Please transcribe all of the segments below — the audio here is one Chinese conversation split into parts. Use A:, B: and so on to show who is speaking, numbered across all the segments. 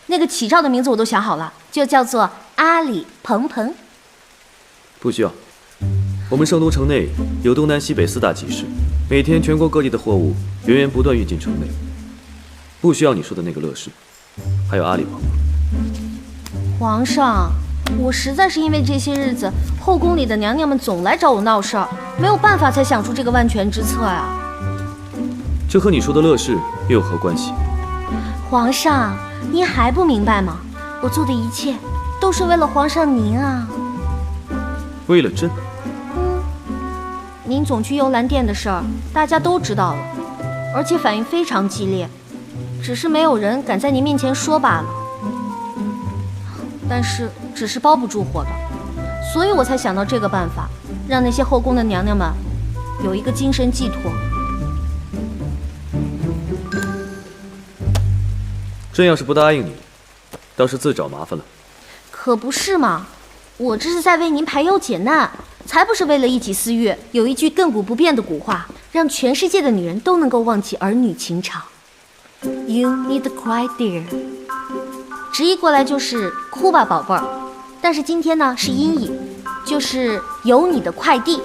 A: 那个启照的名字我都想好了，就叫做阿里鹏鹏。
B: 不需要，我们圣都城内有东南西北4大集市，每天全国各地的货物源源不断运进城内，不需要你说的那个乐事，还有阿里鹏鹏。
A: 皇上，我实在是因为这些日子后宫里的娘娘们总来找我闹事儿，没有办法才想出这个万全之策呀。
B: 这和你说的乐事又有何关系？
A: 皇上，您还不明白吗？我做的一切都是为了皇上您啊。
B: 为了朕？
A: 您总去幽兰殿的事儿，大家都知道了，而且反应非常激烈，只是没有人敢在您面前说罢了。但是纸是包不住火的，所以我才想到这个办法，让那些后宫的娘娘们有一个精神寄托。
B: 朕要是不答应你，倒是自找麻烦了。
A: 可不是嘛，我这是在为您排忧解难，才不是为了一己私欲。有一句亘古不变的古话，让全世界的女人都能够忘记儿女情长。You need to cry, dear。直译过来就是哭吧，宝贝儿。但是今天呢是音译，就是有你的快递。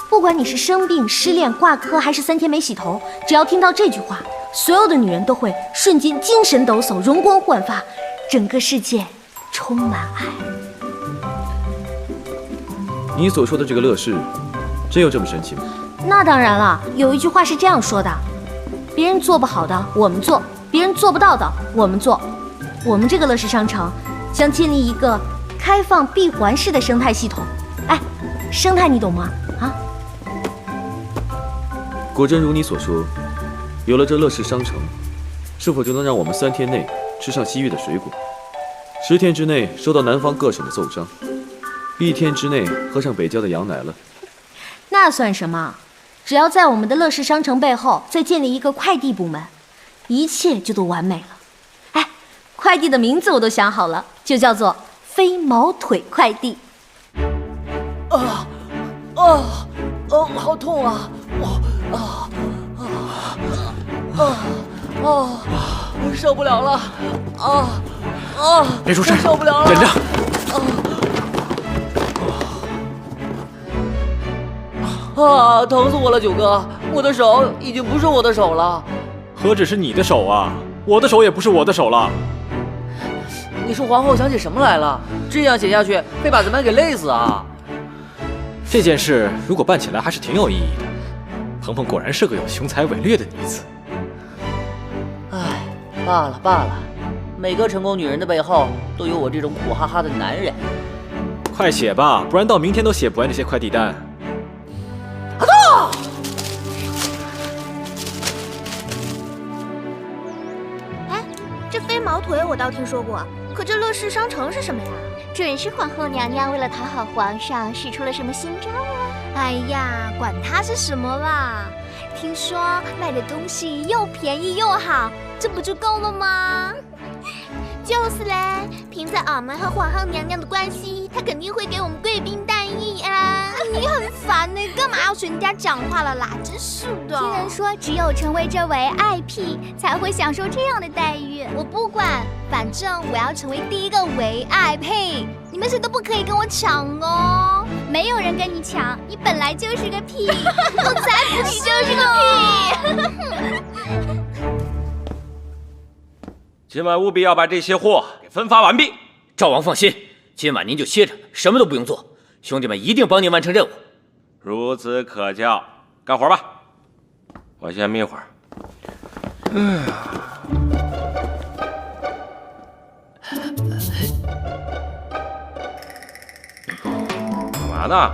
A: 不管你是生病、失恋、挂科，还是3天没洗头，只要听到这句话，所有的女人都会瞬间精神抖擞、容光焕发，整个世界充满爱。
B: 你所说的这个乐事，真有这么神奇吗？
A: 那当然了，有一句话是这样说的：别人做不好的我们做，别人做不到的我们做。我们这个乐事商城将建立一个开放闭环式的生态系统。哎，生态你懂吗？啊？
B: 果真如你所说，有了这乐事商城，是否就能让我们3天内吃上西域的水果，10天之内收到南方各省的奏章，1天之内喝上北郊的羊奶了？
A: 那算什么？只要在我们的乐事商城背后再建立一个快递部门，一切就都完美了。哎，快递的名字我都想好了，就叫做飞毛腿快递。
C: 好痛啊！受不了了！
D: 别出声，
C: 受不了了！
D: 忍着。
C: 疼死我了，九哥！我的手已经不是我的手了。
D: 何止是你的手啊，我的手也不是我的手了。
C: 你说皇后想起什么来了？这样写下去会把咱们给累死啊！
D: 这件事如果办起来还是挺有意义的。鹏鹏果然是个有雄才伟略的女子。
C: 唉，罢了，每个成功女人的背后都有我这种苦哈哈的男人。
D: 快写吧，不然到明天都写不完这些快递单。
E: 哎，这飞毛腿我倒听说过，可这乐事商城是什么呀？
F: 准是皇后娘娘为了讨好皇上使出了什么新招啊！
E: 哎呀，管它是什么啦！听说卖的东西又便宜又好，这不就够了吗？就是嘞，凭着俺们和皇后娘娘的关系，她肯定会给我们贵宾待遇啊！你很烦呢，干嘛要学人家讲话了啦？真是的。
F: 听人说，只有成为这位爱癖，才会享受这样的待遇。
E: 我不管，反正我要成为第一个唯爱癖，你们谁都不可以跟我抢哦！
F: 没有人跟你抢，你本来就是个屁！
E: 我才不是，你就是个屁！
G: 今晚务必要把这些货给分发完毕。
H: 赵王放心，今晚您就歇着，什么都不用做，兄弟们一定帮您完成任务。
G: 孺子可教，干活吧。我先眯会儿。干嘛呢？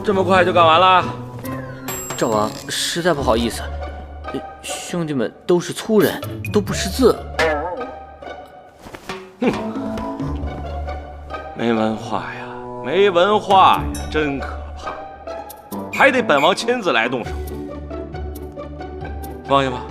G: 这么快就干完了？
C: 赵王，实在不好意思，兄弟们都是粗人，都不识字。
G: 哼，没文化呀，没文化呀，真可怕！还得本王亲自来动手。放下吧。